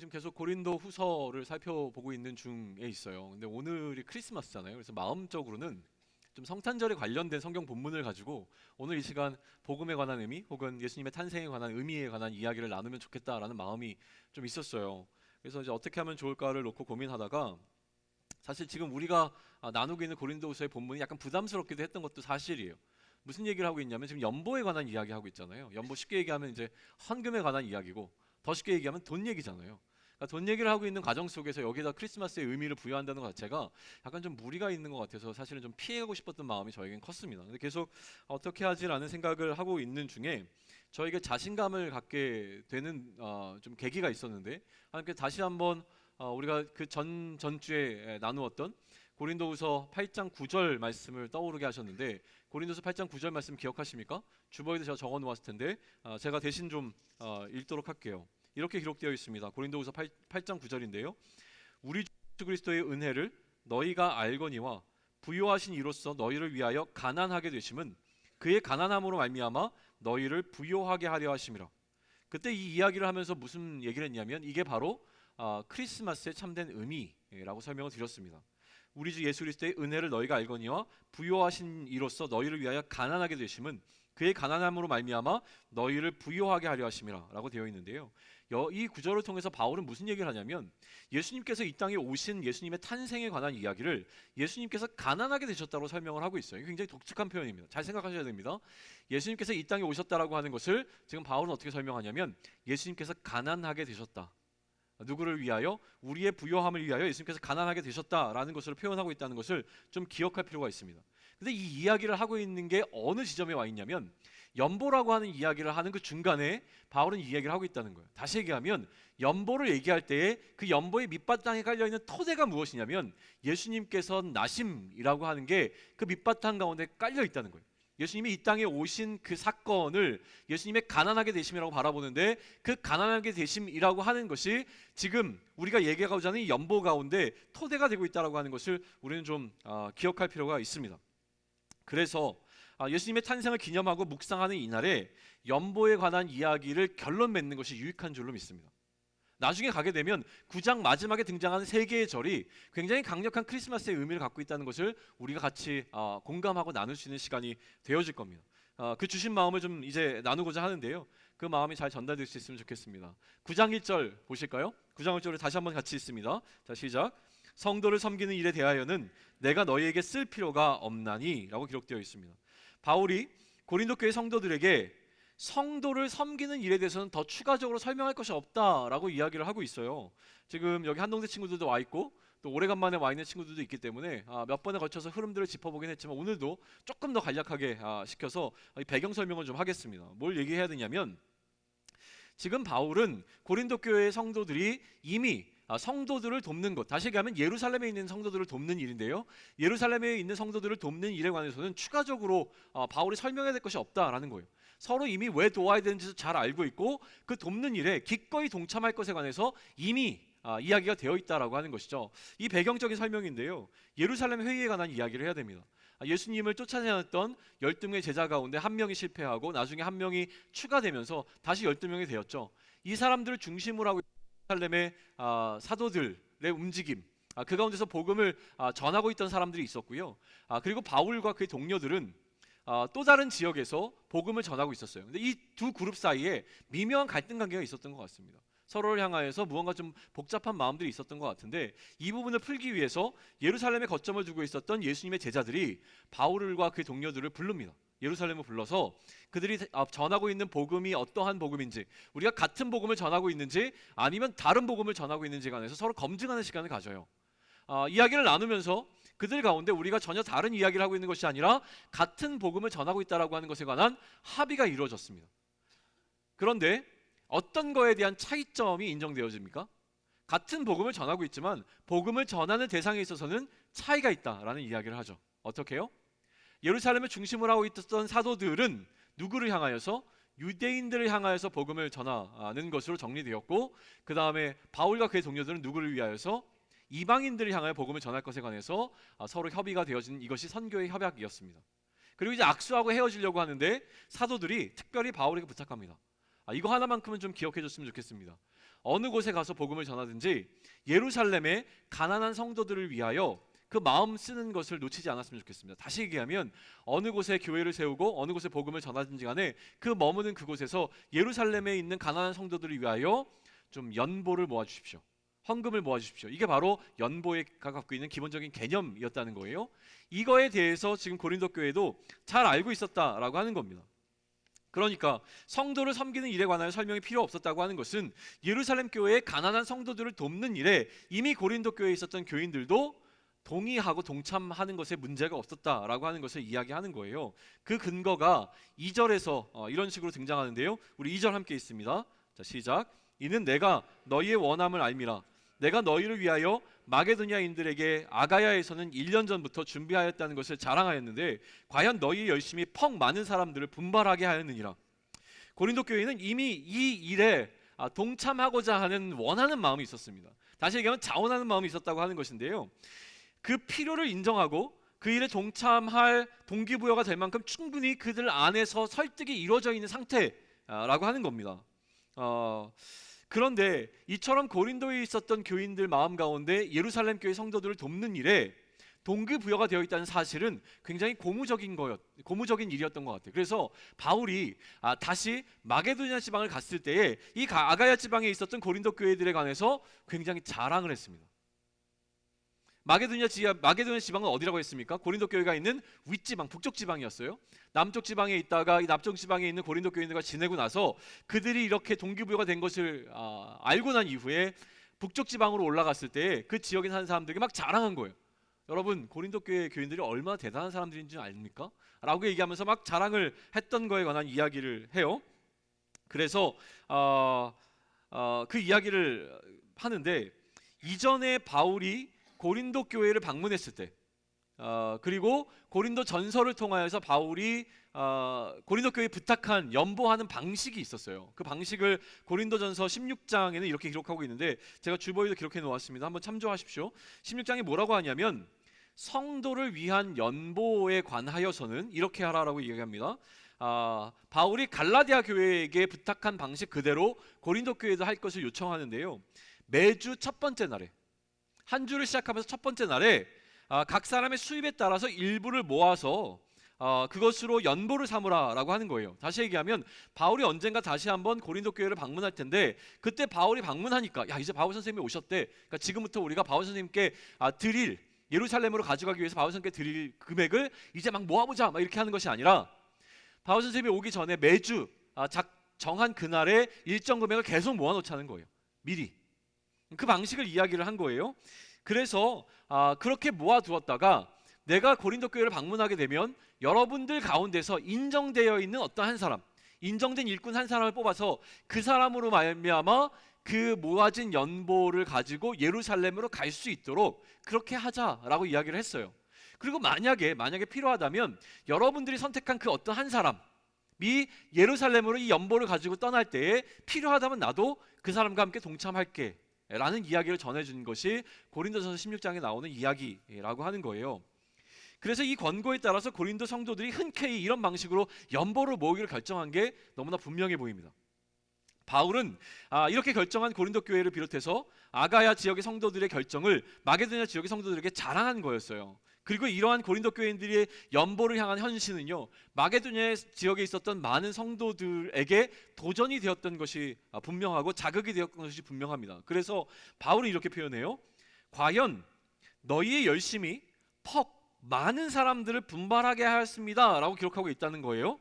지금 계속 고린도 후서를 살펴보고 있는 중에 있어요. 근데 오늘이 크리스마스잖아요. 그래서 마음적으로는 좀 성탄절에 관련된 성경 본문을 가지고 오늘 이 시간 복음에 관한 의미 혹은 예수님의 탄생에 관한 의미에 관한 이야기를 나누면 좋겠다라는 마음이 좀 있었어요. 그래서 이제 어떻게 하면 좋을까를 놓고 고민하다가 사실 지금 우리가 나누고 있는 고린도후서의 본문이 약간 부담스럽기도 했던 것도 사실이에요. 무슨 얘기를 하고 있냐면 지금 연보에 관한 이야기 하고 있잖아요. 연보 쉽게 얘기하면 이제 헌금에 관한 이야기고 더 쉽게 얘기하면 돈 얘기잖아요. 그러니까 돈 얘기를 하고 있는 과정 속에서 여기다 크리스마스의 의미를 부여한다는 것 자체가 약간 좀 무리가 있는 것 같아서 사실은 좀 피해가고 싶었던 마음이 저에겐 컸습니다. 근데 계속 어떻게 하지라는 생각을 하고 있는 중에 저에게 자신감을 갖게 되는 좀 계기가 있었는데 하나님께 다시 한번 우리가 그 전주에 나누었던 고린도후서 8장 9절 말씀을 떠오르게 하셨는데 고린도서 8장 9절 말씀 기억하십니까? 주보에도 제가 적어 놓았을 텐데 제가 대신 좀 읽도록 할게요. 이렇게 기록되어 있습니다. 고린도후서 8장 9절인데요. 우리 주 그리스도의 은혜를 너희가 알거니와 부요하신 이로써 너희를 위하여 가난하게 되심은 그의 가난함으로 말미암아 너희를 부요하게 하려 하심이라. 그때 이 이야기를 하면서 무슨 얘기를 했냐면 이게 바로 크리스마스의 참된 의미라고 설명을 드렸습니다. 우리 주 예수 그리스도의 은혜를 너희가 알거니와 부요하신 이로써 너희를 위하여 가난하게 되심은 그의 가난함으로 말미암아 너희를 부요하게 하려 하심이라라고 되어 있는데요. 이 구절을 통해서 바울은 무슨 얘기를 하냐면 예수님께서 이 땅에 오신 예수님의 탄생에 관한 이야기를 예수님께서 가난하게 되셨다고 설명을 하고 있어요. 굉장히 독특한 표현입니다. 잘 생각하셔야 됩니다. 예수님께서 이 땅에 오셨다라고 하는 것을 지금 바울은 어떻게 설명하냐면 예수님께서 가난하게 되셨다. 누구를 위하여? 우리의 부요함을 위하여 예수님께서 가난하게 되셨다라는 것으로 표현하고 있다는 것을 좀 기억할 필요가 있습니다. 근데 이 이야기를 하고 있는 게 어느 지점에 와 있냐면 연보라고 하는 이야기를 하는 그 중간에 바울은 이 이야기를 하고 있다는 거예요. 다시 얘기하면 연보를 얘기할 때에 그 연보의 밑바탕에 깔려있는 토대가 무엇이냐면 예수님께서 나심이라고 하는 게 그 밑바탕 가운데 깔려 있다는 거예요. 예수님이 이 땅에 오신 그 사건을 예수님의 가난하게 되심이라고 바라보는데 그 가난하게 되심이라고 하는 것이 지금 우리가 얘기하고자 하는 이 연보 가운데 토대가 되고 있다고 하는 것을 우리는 좀 기억할 필요가 있습니다. 그래서 예수님의 탄생을 기념하고 묵상하는 이날에 연보에 관한 이야기를 결론 맺는 것이 유익한 줄로 믿습니다. 나중에 가게 되면 9장 마지막에 등장하는 세 개의 절이 굉장히 강력한 크리스마스의 의미를 갖고 있다는 것을 우리가 같이 공감하고 나눌 수 있는 시간이 되어질 겁니다. 그 주신 마음을 좀 이제 나누고자 하는데요. 그 마음이 잘 전달될 수 있으면 좋겠습니다. 9장 1절 보실까요? 9장 1절을 다시 한번 같이 읽습니다. 자, 시작. 성도를 섬기는 일에 대하여는 내가 너희에게 쓸 필요가 없나니 라고 기록되어 있습니다. 바울이 고린도 교회 성도들에게 성도를 섬기는 일에 대해서는 더 추가적으로 설명할 것이 없다라고 이야기를 하고 있어요. 지금 여기 한동대 친구들도 와 있고 또 오래간만에 와 있는 친구들도 있기 때문에 몇 번에 걸쳐서 흐름들을 짚어보긴 했지만 오늘도 조금 더 간략하게 시켜서 배경 설명을 좀 하겠습니다. 뭘 얘기해야 되냐면 지금 바울은 고린도 교회의 성도들이 이미 성도들을 돕는 것, 다시 얘기하면 예루살렘에 있는 성도들을 돕는 일인데요. 예루살렘에 있는 성도들을 돕는 일에 관해서는 추가적으로 바울이 설명해야 될 것이 없다라는 거예요. 서로 이미 왜 도와야 되는지 잘 알고 있고 그 돕는 일에 기꺼이 동참할 것에 관해서 이미 이야기가 되어 있다라고 하는 것이죠. 이 배경적인 설명인데요. 예루살렘 회의에 관한 이야기를 해야 됩니다. 예수님을 쫓아다녔던 12명의 제자 가운데 한 명이 실패하고 나중에 한 명이 추가되면서 다시 12명이 되었죠. 이 사람들을 중심으로 하고 예루살렘의 사도들의 움직임, 그 가운데서 복음을 전하고 있던 사람들이 있었고요. 그리고 바울과 그의 동료들은 또 다른 지역에서 복음을 전하고 있었어요. 근데 이 두 그룹 사이에 미묘한 갈등 관계가 있었던 것 같습니다. 서로를 향하여서 무언가 좀 복잡한 마음들이 있었던 것 같은데 이 부분을 풀기 위해서 예루살렘에 거점을 두고 있었던 예수님의 제자들이 바울과 그의 동료들을 부릅니다. 예루살렘을 불러서 그들이 전하고 있는 복음이 어떠한 복음인지, 우리가 같은 복음을 전하고 있는지 아니면 다른 복음을 전하고 있는지에 관해서 서로 검증하는 시간을 가져요. 이야기를 나누면서 그들 가운데 우리가 전혀 다른 이야기를 하고 있는 것이 아니라 같은 복음을 전하고 있다라고 하는 것에 관한 합의가 이루어졌습니다. 그런데 어떤 거에 대한 차이점이 인정되어집니까? 같은 복음을 전하고 있지만 복음을 전하는 대상에 있어서는 차이가 있다라는 이야기를 하죠. 어떻게 해요? 예루살렘을 중심으로 하고 있었던 사도들은 누구를 향하여서? 유대인들을 향하여서 복음을 전하는 것으로 정리되었고 그 다음에 바울과 그의 동료들은 누구를 위하여서? 이방인들을 향하여 복음을 전할 것에 관해서 서로 협의가 되어진 이것이 선교의 협약이었습니다. 그리고 이제 악수하고 헤어지려고 하는데 사도들이 특별히 바울에게 부탁합니다. 이거 하나만큼은 좀 기억해 줬으면 좋겠습니다. 어느 곳에 가서 복음을 전하든지 예루살렘의 가난한 성도들을 위하여 그 마음 쓰는 것을 놓치지 않았으면 좋겠습니다. 다시 얘기하면 어느 곳에 교회를 세우고 어느 곳에 복음을 전하든지 간에 그 머무는 그곳에서 예루살렘에 있는 가난한 성도들을 위하여 좀 연보를 모아주십시오. 헌금을 모아주십시오. 이게 바로 연보가 갖고 있는 기본적인 개념이었다는 거예요. 이거에 대해서 지금 고린도 교회도 잘 알고 있었다라고 하는 겁니다. 그러니까 성도를 섬기는 일에 관하여 설명이 필요 없었다고 하는 것은 예루살렘 교회의 가난한 성도들을 돕는 일에 이미 고린도 교회에 있었던 교인들도 동의하고 동참하는 것에 문제가 없었다라고 하는 것을 이야기하는 거예요. 그 근거가 2절에서 이런 식으로 등장하는데요. 우리 2절 함께 있습니다. 자, 시작. 이는 내가 너희의 원함을 알미라. 내가 너희를 위하여 마게도냐인들에게 아가야에서는 1년 전부터 준비하였다는 것을 자랑하였는데 과연 너희의 열심이 퍽 많은 사람들을 분발하게 하였느니라. 고린도 교회는 이미 이 일에 동참하고자 하는 원하는 마음이 있었습니다. 다시 얘기하면 자원하는 마음이 있었다고 하는 것인데요. 그 필요를 인정하고 그 일에 동참할 동기부여가 될 만큼 충분히 그들 안에서 설득이 이루어져 있는 상태라고 하는 겁니다. 그런데 이처럼 고린도에 있었던 교인들 마음 가운데 예루살렘 교회 성도들을 돕는 일에 동기부여가 되어 있다는 사실은 굉장히 고무적인 일이었던 것 같아요. 그래서 바울이 다시 마게도냐 지방을 갔을 때에 이 아가야 지방에 있었던 고린도 교회들에 관해서 굉장히 자랑을 했습니다. 마게도냐 지방은 어디라고 했습니까? 고린도 교회가 있는 윗지방, 북쪽 지방이었어요. 남쪽 지방에 있다가 이 남쪽 지방에 있는 고린도 교인들과 지내고 나서 그들이 이렇게 동기부여가 된 것을 알고 난 이후에 북쪽 지방으로 올라갔을 때 그 지역에 사는 사람들에게 막 자랑한 거예요. 여러분, 고린도 교회 교인들이 얼마나 대단한 사람들인지 아닙니까? 라고 얘기하면서 막 자랑을 했던 거에 관한 이야기를 해요. 그래서 그 이야기를 하는데 이전에 바울이 고린도 교회를 방문했을 때 그리고 고린도 전서를 통하여서 바울이 고린도 교회에 부탁한 연보하는 방식이 있었어요. 그 방식을 고린도전서 16장에는 이렇게 기록하고 있는데 제가 주보에도 기록해 놓았습니다. 한번 참조하십시오. 16장이 뭐라고 하냐면 성도를 위한 연보에 관하여서는 이렇게 하라라고 얘기합니다. 바울이 갈라디아 교회에게 부탁한 방식 그대로 고린도 교회도 할 것을 요청하는데요. 매주 첫 번째 날에 한 주를 시작하면서 첫 번째 날에 각 사람의 수입에 따라서 일부를 모아서 그것으로 연보를 삼으라라고 하는 거예요. 다시 얘기하면 바울이 언젠가 다시 한번 고린도 교회를 방문할 텐데 그때 바울이 방문하니까 이제 바울 선생님이 오셨대. 그러니까 지금부터 우리가 바울 선생님께 드릴 예루살렘으로 가져가기 위해서 바울 선생님께 드릴 금액을 이제 막 모아보자 막 이렇게 하는 것이 아니라 바울 선생님이 오기 전에 매주 정한 그날에 일정 금액을 계속 모아놓자는 거예요. 미리. 그 방식을 이야기를 한 거예요. 그래서 그렇게 모아두었다가 내가 고린도 교회를 방문하게 되면 여러분들 가운데서 인정되어 있는 어떤 한 사람, 인정된 일꾼 한 사람을 뽑아서 그 사람으로 말미암아 그 모아진 연보를 가지고 예루살렘으로 갈 수 있도록 그렇게 하자라고 이야기를 했어요. 그리고 만약에 필요하다면 여러분들이 선택한 그 어떤 한 사람이 예루살렘으로 이 연보를 가지고 떠날 때에 필요하다면 나도 그 사람과 함께 동참할게 라는 이야기를 전해준 것이 고린도전서 16장에 나오는 이야기라고 하는 거예요. 그래서 이 권고에 따라서 고린도 성도들이 흔쾌히 이런 방식으로 연보를 모으기를 결정한 게 너무나 분명해 보입니다. 바울은 이렇게 결정한 고린도 교회를 비롯해서 아가야 지역의 성도들의 결정을 마게도냐 지역의 성도들에게 자랑한 거였어요. 그리고 이러한 고린도 교인들의 연보를 향한 헌신은요, 마게도냐 지역에 있었던 많은 성도들에게 도전이 되었던 것이 분명하고 자극이 되었던 것이 분명합니다. 그래서 바울이 이렇게 표현해요. 과연 너희의 열심이 퍽 많은 사람들을 분발하게 하였습니다 라고 기록하고 있다는 거예요.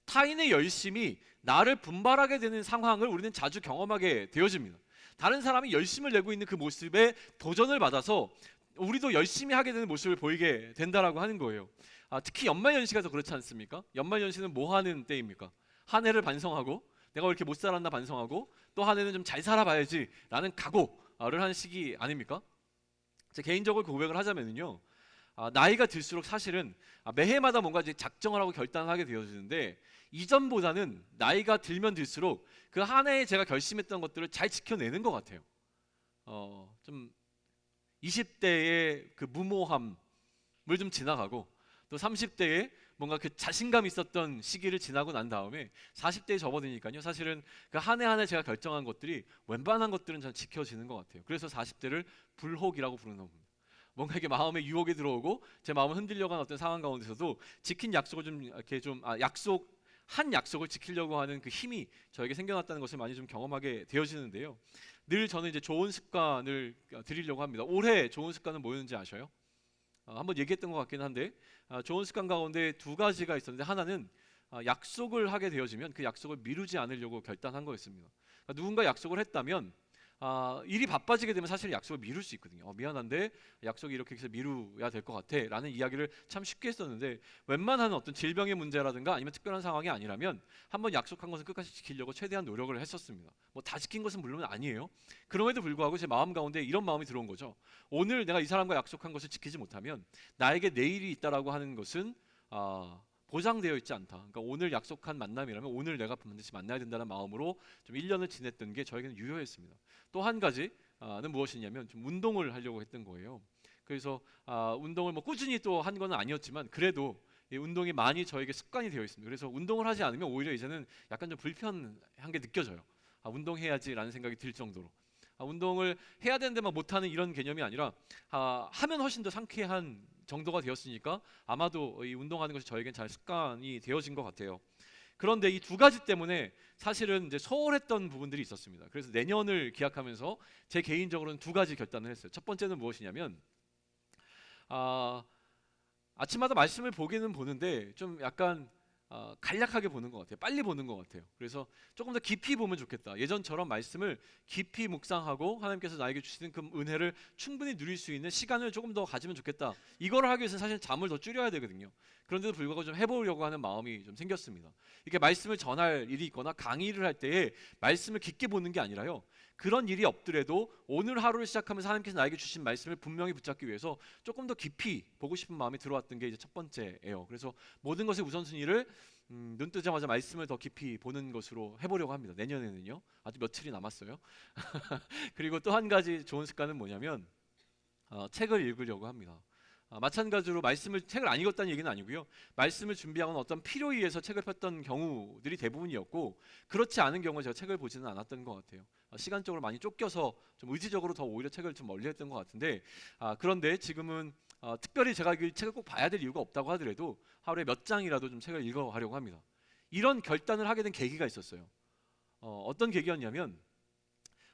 타인의 열심이 나를 분발하게 되는 상황을 우리는 자주 경험하게 되어집니다. 다른 사람이 열심을 내고 있는 그 모습에 도전을 받아서 우리도 열심히 하게 되는 모습을 보이게 된다라고 하는 거예요. 특히 연말연시가 더 그렇지 않습니까? 연말연시는 뭐 하는 때입니까? 한 해를 반성하고 내가 왜 이렇게 못 살았나 반성하고 또 한 해는 좀 잘 살아봐야지 라는 각오를 하는 시기 아닙니까? 제 개인적으로 고백을 하자면요, 나이가 들수록 사실은 매해마다 뭔가 이제 작정을 하고 결단을 하게 되어지는데 이전보다는 나이가 들면 들수록 그 한 해에 제가 결심했던 것들을 잘 지켜내는 것 같아요. 좀 20대의 그 무모함을 좀 지나가고 또 30대의 뭔가 그 자신감 있었던 시기를 지나고 난 다음에 40대에 접어드니까요. 사실은 그 한 해 한 해 제가 결정한 것들이 웬만한 것들은 전 지켜지는 것 같아요. 그래서 40대를 불혹이라고 부르는 겁니다. 뭔가 이게 마음에 유혹이 들어오고 제 마음을 흔들려고 하는 어떤 상황 가운데서도 지킨 약속을 좀 이렇게 좀 약속을 지키려고 하는 그 힘이 저에게 생겨났다는 것을 많이 좀 경험하게 되어지는데요. 늘 저는 이제 좋은 습관을 드리려고 합니다. 올해 좋은 습관은 뭐였는지 아셔요? 한번 얘기했던 것 같긴 한데 좋은 습관 가운데 두 가지가 있었는데 하나는 약속을 하게 되어지면 그 약속을 미루지 않으려고 결단한 거였습니다. 그러니까 누군가 약속을 했다면 일이 바빠지게 되면 사실 약속을 미룰 수 있거든요. 미안한데 약속이 이렇게 해서 미루어야 될 것 같아 라는 이야기를 참 쉽게 했었는데 웬만한 어떤 질병의 문제라든가 아니면 특별한 상황이 아니라면 한번 약속한 것을 끝까지 지키려고 최대한 노력을 했었습니다. 뭐 다 지킨 것은 물론 아니에요. 그럼에도 불구하고 제 마음 가운데 이런 마음이 들어온 거죠. 오늘 내가 이 사람과 약속한 것을 지키지 못하면 나에게 내일이 있다라고 하는 것은 보장되어 있지 않다. 그러니까 오늘 약속한 만남이라면 오늘 내가 반드시 만나야 된다는 마음으로 좀 1년을 지냈던 게 저에게는 유효했습니다. 또 한 가지는 무엇이냐면 좀 운동을 하려고 했던 거예요. 그래서 운동을 뭐 꾸준히 또 한 건 아니었지만 그래도 이 운동이 많이 저에게 습관이 되어 있습니다. 그래서 운동을 하지 않으면 오히려 이제는 약간 좀 불편한 게 느껴져요. 운동해야지라는 생각이 들 정도로. 운동을 해야 되는데 막 못하는 이런 개념이 아니라 하면 훨씬 더 상쾌한 정도가 되었으니까 아마도 이 운동하는 것이 저에겐 잘 습관이 되어진 것 같아요. 그런데 이 두 가지 때문에 사실은 이제 소홀했던 부분들이 있었습니다. 그래서 내년을 기약하면서 제 개인적으로는 두 가지 결단을 했어요. 첫 번째는 무엇이냐면 아침마다 말씀을 보기는 보는데 좀 약간 간략하게 보는 것 같아요. 빨리 보는 것 같아요. 그래서 조금 더 깊이 보면 좋겠다. 예전처럼 말씀을 깊이 묵상하고 하나님께서 나에게 주시는 그 은혜를 충분히 누릴 수 있는 시간을 조금 더 가지면 좋겠다. 이걸 하기 위해서는 사실 잠을 더 줄여야 되거든요. 그런데도 불구하고 좀 해보려고 하는 마음이 좀 생겼습니다. 이게 말씀을 전할 일이 있거나 강의를 할 때에 말씀을 깊게 보는 게 아니라요. 그런 일이 없더라도 오늘 하루를 시작하면서 하나님께서 나에게 주신 말씀을 분명히 붙잡기 위해서 조금 더 깊이 보고 싶은 마음이 들어왔던 게 이제 첫 번째예요. 그래서 모든 것의 우선순위를 눈 뜨자마자 말씀을 더 깊이 보는 것으로 해보려고 합니다. 내년에는요. 아주 며칠이 남았어요. 그리고 또 한 가지 좋은 습관은 뭐냐면 책을 읽으려고 합니다. 마찬가지로 책을 안 읽었다는 얘기는 아니고요. 말씀을 준비하거나 어떤 필요에 의해서 책을 폈던 경우들이 대부분이었고 그렇지 않은 경우는 제가 책을 보지는 않았던 것 같아요. 시간적으로 많이 쫓겨서 좀 의지적으로 더 오히려 책을 좀 멀리했던 것 같은데 그런데 지금은 특별히 제가 이 책을 꼭 봐야 될 이유가 없다고 하더라도 하루에 몇 장이라도 좀 책을 읽어가려고 합니다. 이런 결단을 하게 된 계기가 있었어요. 어떤 계기였냐면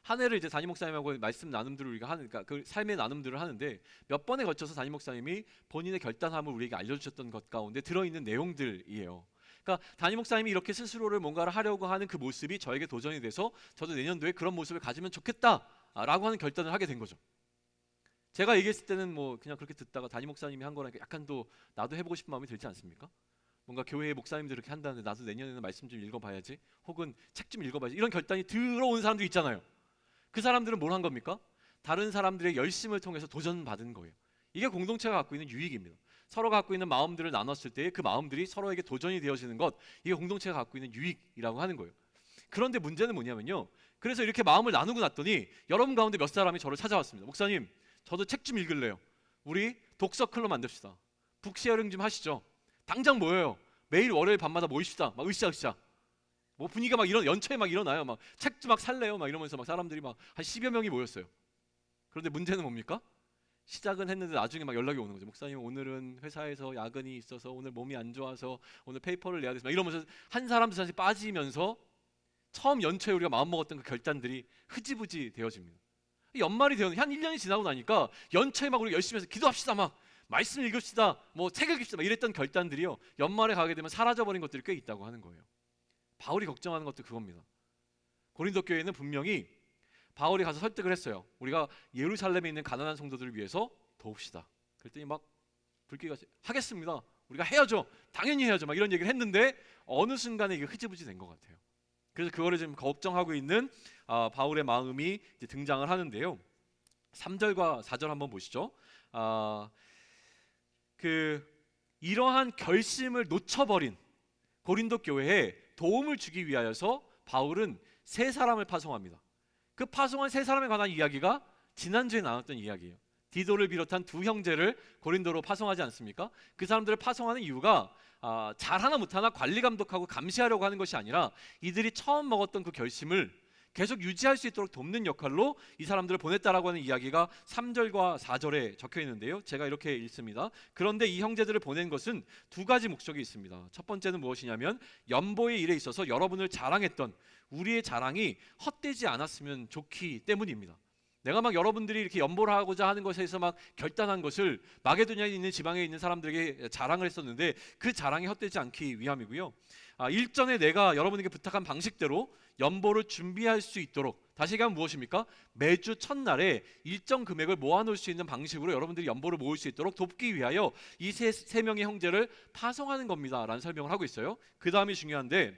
한 해를 이제 담임 목사님하고 말씀 나눔들을 우리가 그러니까 그 삶의 나눔들을 하는데 몇 번에 걸쳐서 담임 목사님이 본인의 결단함을 우리에게 알려주셨던 것 가운데 들어있는 내용들이에요. 그러니까 담임 목사님이 이렇게 스스로를 뭔가를 하려고 하는 그 모습이 저에게 도전이 돼서 저도 내년도에 그런 모습을 가지면 좋겠다라고 하는 결단을 하게 된 거죠. 제가 얘기했을 때는 뭐 그냥 그렇게 듣다가 담임 목사님이 한 거라니까 약간 또 나도 해보고 싶은 마음이 들지 않습니까? 뭔가 교회의 목사님들 이렇게 한다는데 나도 내년에는 말씀 좀 읽어봐야지 혹은 책 좀 읽어봐야지 이런 결단이 들어온 사람들 있잖아요. 그 사람들은 뭘 한 겁니까? 다른 사람들의 열심을 통해서 도전받은 거예요. 이게 공동체가 갖고 있는 유익입니다. 서로가 갖고 있는 마음들을 나눴을 때 그 마음들이 서로에게 도전이 되어지는 것, 이게 공동체가 갖고 있는 유익이라고 하는 거예요. 그런데 문제는 뭐냐면요. 그래서 이렇게 마음을 나누고 났더니 여러분 가운데 몇 사람이 저를 찾아왔습니다. 목사님, 저도 책 좀 읽을래요. 우리 독서 클럽 만듭시다. 북쉐어링 좀 하시죠. 당장 모여요. 매일 월요일 밤마다 모이시다. 막 으쌰으쌰. 뭐 분위기가 막 연초에 막 일어나요. 막 책도 막 살래요. 막 이러면서 막 사람들이 막 한 10여 명이 모였어요. 그런데 문제는 뭡니까? 시작은 했는데 나중에 막 연락이 오는 거죠. 목사님 오늘은 회사에서 야근이 있어서 오늘 몸이 안 좋아서 오늘 페이퍼를 내야 돼서 막 이러면서 한 사람 두 사람씩 빠지면서 처음 연초에 우리가 마음먹었던 그 결단들이 흐지부지 되어집니다. 연말이 되었는데 한 1년이 지나고 나니까 연초에 막 우리가 열심히 해서 기도합시다 막 말씀 읽읍시다 뭐 책 읽읍시다 막 이랬던 결단들이요. 연말에 가게 되면 사라져버린 것들이 꽤 있다고 하는 거예요. 바울이 걱정하는 것도 그겁니다. 고린도 교회는 분명히 바울이 가서 설득을 했어요. 우리가 예루살렘에 있는 가난한 성도들을 위해서 도웁시다. 그랬더니 막 불길이 하겠습니다. 우리가 해야죠. 당연히 해야죠. 막 이런 얘기를 했는데 어느 순간에 이게 흐지부지 된 것 같아요. 그래서 그거를 지금 걱정하고 있는 바울의 마음이 이제 등장을 하는데요. 3절과 4절 한번 보시죠. 이러한 결심을 놓쳐버린 고린도 교회에 도움을 주기 위하여서 바울은 세 사람을 파송합니다. 그 파송한 세 사람에 관한 이야기가 지난주에 나눴던 이야기예요. 디도를 비롯한 두 형제를 고린도로 파송하지 않습니까? 그 사람들을 파송하는 이유가 잘하나 못하나 관리 감독하고 감시하려고 하는 것이 아니라 이들이 처음 먹었던 그 결심을 계속 유지할 수 있도록 돕는 역할로 이 사람들을 보냈다라고 하는 이야기가 3절과 4절에 적혀 있는데요. 제가 이렇게 읽습니다. 그런데 이 형제들을 보낸 것은 두 가지 목적이 있습니다. 첫 번째는 무엇이냐면 연보의 일에 있어서 여러분을 자랑했던 우리의 자랑이 헛되지 않았으면 좋기 때문입니다. 내가 막 여러분들이 이렇게 연보를 하고자 하는 것에서 막 결단한 것을 마게도냐에 있는 지방에 있는 사람들에게 자랑을 했었는데 그 자랑이 헛되지 않기 위함이고요. 일전에 내가 여러분에게 부탁한 방식대로 연보를 준비할 수 있도록, 다시 얘기하면 무엇입니까? 매주 첫날에 일정 금액을 모아놓을 수 있는 방식으로 여러분들이 연보를 모을 수 있도록 돕기 위하여 이 세 명의 형제를 파송하는 겁니다 라는 설명을 하고 있어요. 그 다음이 중요한데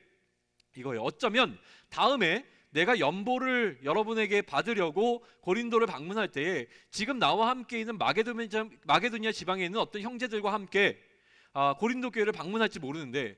이거예요. 어쩌면 다음에 내가 연보를 여러분에게 받으려고 고린도를 방문할 때에 지금 나와 함께 있는 마게도냐 지방에 있는 어떤 형제들과 함께 고린도 교회를 방문할지 모르는데,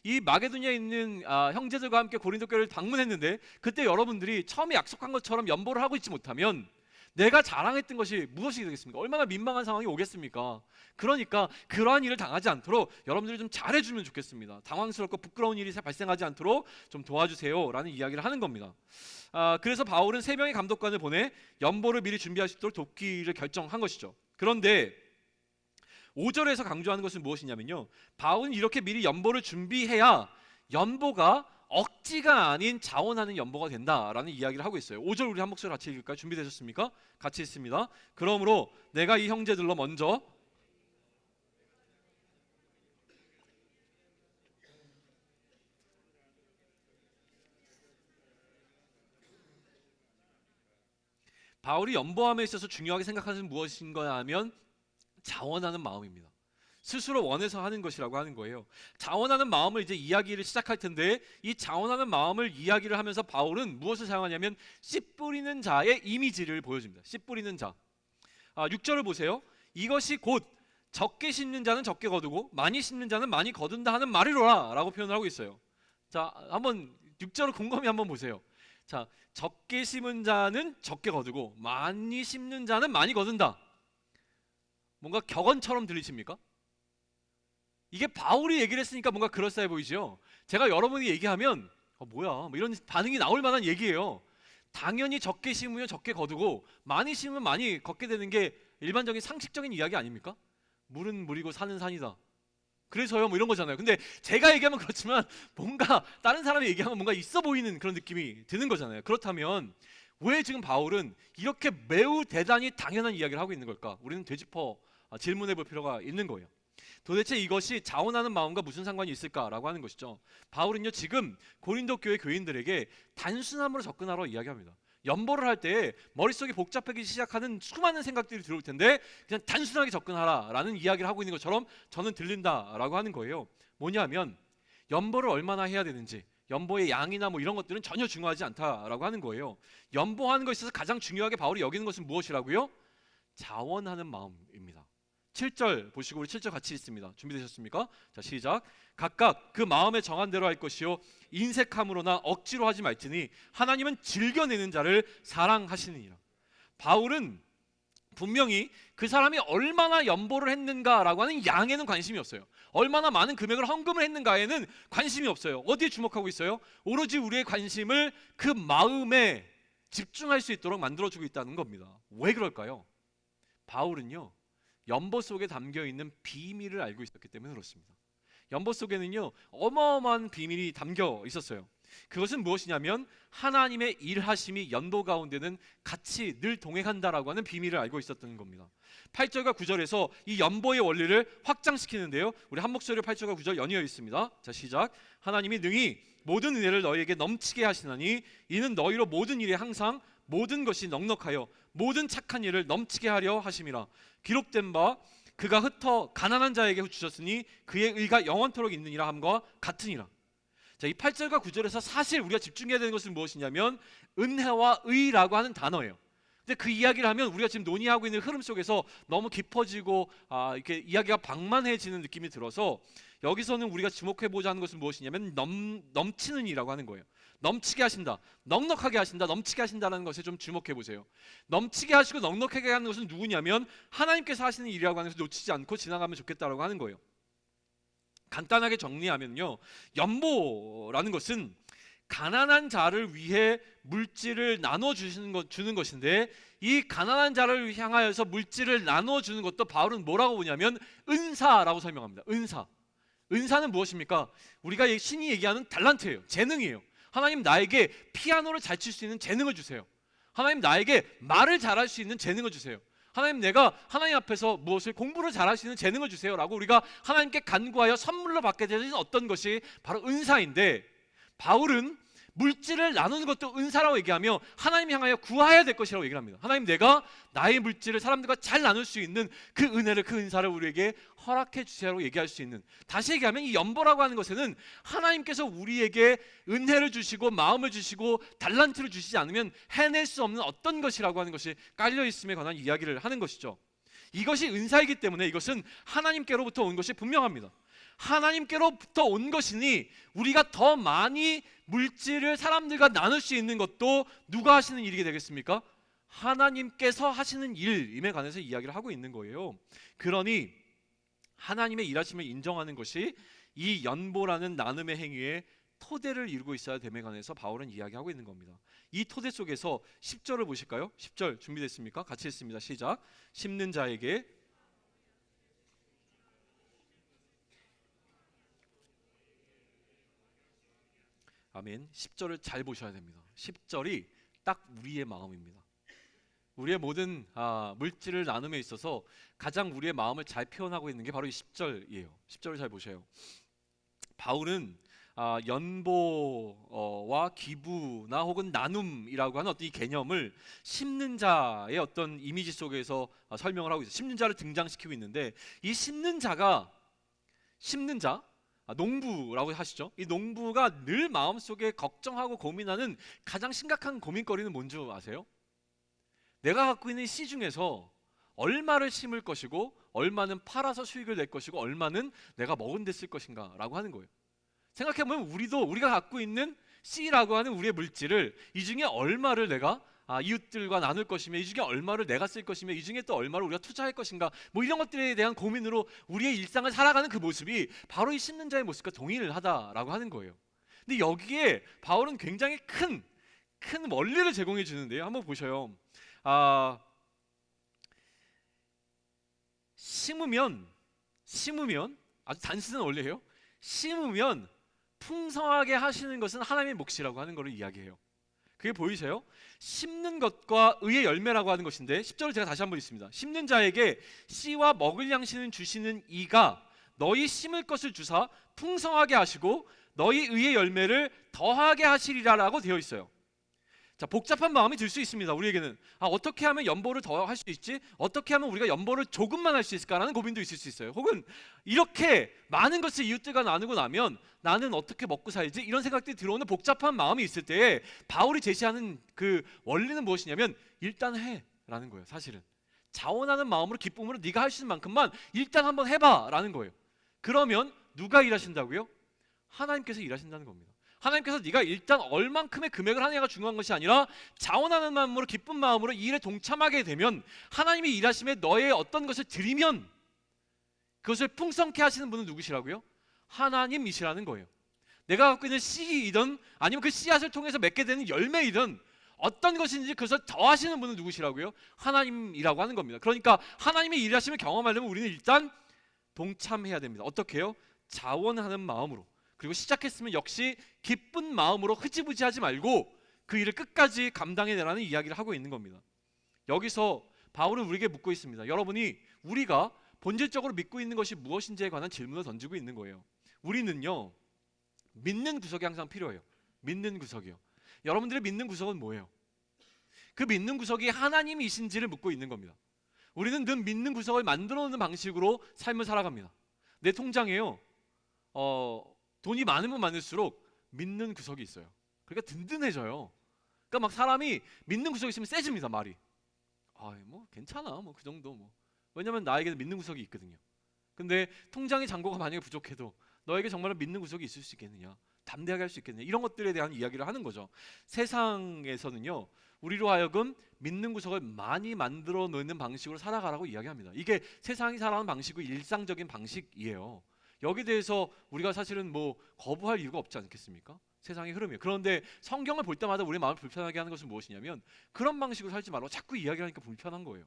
이 마게도냐에 있는 형제들과 함께 고린도 교회를 방문했는데 그때 여러분들이 처음에 약속한 것처럼 연보를 하고 있지 못하면 내가 자랑했던 것이 무엇이 되겠습니까? 얼마나 민망한 상황이 오겠습니까? 그러니까 그러한 일을 당하지 않도록 여러분들이 좀 잘해주면 좋겠습니다. 당황스럽고 부끄러운 일이 발생하지 않도록 좀 도와주세요 라는 이야기를 하는 겁니다. 그래서 바울은 세 명의 감독관을 보내 연보를 미리 준비할 수 있도록 돕기를 결정한 것이죠. 그런데 5절에서 강조하는 것은 무엇이냐면요, 바울은 이렇게 미리 연보를 준비해야 연보가 억지가 아닌 자원하는 연보가 된다라는 이야기를 하고 있어요. 5절 우리 한 목소리 같이 읽을까요? 준비되셨습니까? 같이 읽습니다. 그러므로 내가 이 형제들로 먼저 바울이 연보함에 있어서 중요하게 생각하는 무엇인가 하면 자원하는 마음입니다. 스스로 원해서 하는 것이라고 하는 거예요. 자원하는 마음을 이제 이야기를 시작할 텐데, 이 자원하는 마음을 이야기를 하면서 바울은 무엇을 사용하냐면 씨 뿌리는 자의 이미지를 보여줍니다. 씨 뿌리는 자. 6절을 보세요. 이것이 곧 적게 심는 자는 적게 거두고 많이 심는 자는 많이 거둔다 하는 말이로라 라고 표현을 하고 있어요. 자, 한번 6절을 곰곰이 한번 보세요. 자, 적게 심은 자는 적게 거두고 많이 심는 자는 많이 거둔다. 뭔가 격언처럼 들리십니까? 이게 바울이 얘기를 했으니까 뭔가 그럴싸해 보이죠. 제가 여러분이 얘기하면 뭐야 뭐 이런 반응이 나올 만한 얘기예요. 당연히 적게 심으면 적게 거두고 많이 심으면 많이 걷게 되는 게 일반적인 상식적인 이야기 아닙니까? 물은 물이고 산은 산이다. 그래서요 뭐 이런 거잖아요. 근데 제가 얘기하면 그렇지만 뭔가 다른 사람이 얘기하면 뭔가 있어 보이는 그런 느낌이 드는 거잖아요. 그렇다면 왜 지금 바울은 이렇게 매우 대단히 당연한 이야기를 하고 있는 걸까? 우리는 되짚어 질문해 볼 필요가 있는 거예요. 도대체 이것이 자원하는 마음과 무슨 상관이 있을까라고 하는 것이죠. 바울은요 지금 고린도 교회 교인들에게 단순함으로 접근하러 이야기합니다. 연보를 할 때 머릿속이 복잡하기 시작하는 수많은 생각들이 들어올 텐데 그냥 단순하게 접근하라라는 이야기를 하고 있는 것처럼 저는 들린다라고 하는 거예요. 뭐냐면 연보를 얼마나 해야 되는지, 연보의 양이나 뭐 이런 것들은 전혀 중요하지 않다라고 하는 거예요. 연보하는 것에 있어서 가장 중요하게 바울이 여기는 것은 무엇이라고요? 자원하는 마음입니다. 7절 보시고 우리 7절 같이 읽습니다. 준비되셨습니까? 자 시작. 각각 그 마음에 정한 대로 할 것이요 인색함으로나 억지로 하지 말지니 하나님은 즐겨내는 자를 사랑하시느니라. 바울은 분명히 그 사람이 얼마나 연보를 했는가라고 하는 양에는 관심이 없어요. 얼마나 많은 금액을 헌금을 했는가에는 관심이 없어요. 어디에 주목하고 있어요? 오로지 우리의 관심을 그 마음에 집중할 수 있도록 만들어주고 있다는 겁니다. 왜 그럴까요? 바울은요 연보 속에 담겨있는 비밀을 알고 있었기 때문에 그렇습니다. 연보 속에는요 어마어마한 비밀이 담겨 있었어요. 그것은 무엇이냐면 하나님의 일하심이 연보 가운데는 같이 늘 동행한다라고 하는 비밀을 알고 있었던 겁니다. 8절과 9절에서 이 연보의 원리를 확장시키는데요, 우리 한 목소리로 8절과 9절 연이어 있습니다. 자 시작. 하나님이 능히 모든 은혜를 너희에게 넘치게 하시나니 이는 너희로 모든 일에 항상 모든 것이 넉넉하여 모든 착한 일을 넘치게 하려 하심이라. 기록된 바 그가 흩어 가난한 자에게 주셨으니 그의 의가 영원토록 있느니라 함과 같으니라. 자, 이 8절과 9절에서 사실 우리가 집중해야 되는 것은 무엇이냐면 은혜와 의라고 하는 단어예요. 근데 그 이야기를 하면 우리가 지금 논의하고 있는 흐름 속에서 너무 깊어지고 이렇게 이야기가 방만해지는 느낌이 들어서 여기서는 우리가 주목해보자 하는 것은 무엇이냐면 넘치는 이라고 하는 거예요. 넘치게 하신다, 넉넉하게 하신다, 넘치게 하신다는 것에 좀 주목해보세요. 넘치게 하시고 넉넉하게 하는 것은 누구냐면 하나님께서 하시는 일이라고 하는 것을 놓치지 않고 지나가면 좋겠다라고 하는 거예요. 간단하게 정리하면요, 연보라는 것은 가난한 자를 위해 물질을 주는 것인데, 이 가난한 자를 향하여서 물질을 나눠주는 것도 바울은 뭐라고 보냐면 은사라고 설명합니다. 은사는 무엇입니까? 우리가 신이 얘기하는 달란트예요. 재능이에요. 하나님 나에게 피아노를 잘 칠 수 있는 재능을 주세요. 하나님 나에게 말을 잘할 수 있는 재능을 주세요. 하나님 내가 하나님 앞에서 공부를 잘할 수 있는 재능을 주세요 라고 우리가 하나님께 간구하여 선물로 받게 되는 어떤 것이 바로 은사인데, 바울은 물질을 나누는 것도 은사라고 얘기하며 하나님 향하여 구하여야 될 것이라고 얘기를 합니다. 하나님 내가 나의 물질을 사람들과 잘 나눌 수 있는 그 은혜를, 그 은사를 우리에게 허락해 주세요라고 얘기할 수 있는, 다시 얘기하면 이 연보라고 하는 것에는 하나님께서 우리에게 은혜를 주시고 마음을 주시고 달란트를 주시지 않으면 해낼 수 없는 어떤 것이라고 하는 것이 깔려 있음에 관한 이야기를 하는 것이죠. 이것이 은사이기 때문에 이것은 하나님께로부터 온 것이 분명합니다. 하나님께로부터 온 것이니 우리가 더 많이 물질을 사람들과 나눌 수 있는 것도 누가 하시는 일이 되겠습니까? 하나님께서 하시는 일임에 관해서 이야기를 하고 있는 거예요. 그러니 하나님의 일하심을 인정하는 것이 이 연보라는 나눔의 행위의 토대를 이루고 있어야 됨에 관해서 바울은 이야기하고 있는 겁니다. 이 토대 속에서 10절을 보실까요? 10절 준비됐습니까? 같이 읽습니다. 시작. 심는 자에게 아멘. 10절을 잘 보셔야 됩니다. 10절이 딱 우리의 마음입니다. 우리의 모든 물질을 나눔에 있어서 가장 우리의 마음을 잘 표현하고 있는 게 바로 이 10절이에요. 10절을 잘 보세요. 바울은 연보와 기부나 혹은 나눔이라고 하는 어떤 이 개념을 심는 자의 어떤 이미지 속에서 설명을 하고 있어요. 심는 자를 등장시키고 있는데, 이 심는 자, 농부라고 하시죠. 이 농부가 늘 마음속에 걱정하고 고민하는 가장 심각한 고민거리는 뭔지 아세요? 내가 갖고 있는 씨 중에서 얼마를 심을 것이고, 얼마는 팔아서 수익을 낼 것이고, 얼마는 내가 먹은 데 쓸 것인가 라고 하는 거예요. 생각해보면 우리가 갖고 있는 씨라고 하는 우리의 물질을, 이 중에 얼마를 내가 이웃들과 나눌 것이며, 이 중에 얼마를 내가 쓸 것이며, 이 중에 또 얼마를 우리가 투자할 것인가, 이런 것들에 대한 고민으로 우리의 일상을 살아가는 그 모습이 바로 이 심는 자의 모습과 동일하다라고 하는 거예요. 근데 여기에 바울은 굉장히 큰 원리를 제공해 주는데요. 한번 보셔요. 심으면 아주 단순한 원리예요. 심으면 풍성하게 하시는 것은 하나님의 몫이라고 하는 것을 이야기해요. 그게 보이세요? 심는 것과 의의 열매라고 하는 것인데, 10절을 제가 다시 한번 읽습니다. 심는 자에게 씨와 먹을 양식을 주시는 이가 너희 심을 것을 주사 풍성하게 하시고 너희 의의 열매를 더하게 하시리라라고 되어 있어요. 자, 복잡한 마음이 들 수 있습니다. 우리에게는 어떻게 하면 연보를 더 할 수 있지? 어떻게 하면 우리가 연보를 조금만 할 수 있을까라는 고민도 있을 수 있어요. 혹은 이렇게 많은 것을 이웃들과 나누고 나면 나는 어떻게 먹고 살지? 이런 생각들이 들어오는 복잡한 마음이 있을 때 바울이 제시하는 그 원리는 무엇이냐면 일단 해라는 거예요. 사실은 자원하는 마음으로, 기쁨으로 네가 할 수 있는 만큼만 일단 한번 해봐라는 거예요. 그러면 누가 일하신다고요? 하나님께서 일하신다는 겁니다. 하나님께서 네가 일단 얼만큼의 금액을 하느냐가 중요한 것이 아니라 자원하는 마음으로, 기쁜 마음으로 이 일에 동참하게 되면, 하나님이 일하심에 너의 어떤 것을 드리면 그것을 풍성케 하시는 분은 누구시라고요? 하나님이시라는 거예요. 내가 갖고 있는 씨이든 아니면 그 씨앗을 통해서 맺게 되는 열매이든 어떤 것인지 그것을 더하시는 분은 누구시라고요? 하나님이라고 하는 겁니다. 그러니까 하나님의 일하심을 경험하려면 우리는 일단 동참해야 됩니다. 어떻게 해요? 자원하는 마음으로, 그리고 시작했으면 역시 기쁜 마음으로 흐지부지하지 말고 그 일을 끝까지 감당해내라는 이야기를 하고 있는 겁니다. 여기서 바울은 우리에게 묻고 있습니다. 여러분이 우리가 본질적으로 믿고 있는 것이 무엇인지에 관한 질문을 던지고 있는 거예요. 우리는요, 믿는 구석이 항상 필요해요. 믿는 구석이요. 여러분들의 믿는 구석은 뭐예요? 그 믿는 구석이 하나님이신지를 묻고 있는 겁니다. 우리는 늘 믿는 구석을 만들어 놓는 방식으로 삶을 살아갑니다. 내 통장에요, 돈이 많으면 많을수록 믿는 구석이 있어요. 그러니까 든든해져요. 그러니까 막 사람이 믿는 구석이 있으면 세집니다, 말이. 뭐 괜찮아, 뭐 그 정도 뭐. 왜냐면 나에게는 믿는 구석이 있거든요. 근데 통장의 잔고가 만약에 부족해도 너에게 정말 믿는 구석이 있을 수 있겠느냐? 담대하게 할 수 있겠느냐? 이런 것들에 대한 이야기를 하는 거죠. 세상에서는요, 우리로 하여금 믿는 구석을 많이 만들어 놓는 방식으로 살아가라고 이야기합니다. 이게 세상이 살아가는 방식이고 일상적인 방식이에요. 여기에 대해서 우리가 사실은 뭐 거부할 이유가 없지 않겠습니까? 세상의 흐름이에요. 그런데 성경을 볼 때마다 우리 마음을 불편하게 하는 것은 무엇이냐면 그런 방식으로 살지 말라고 자꾸 이야기하니까 불편한 거예요.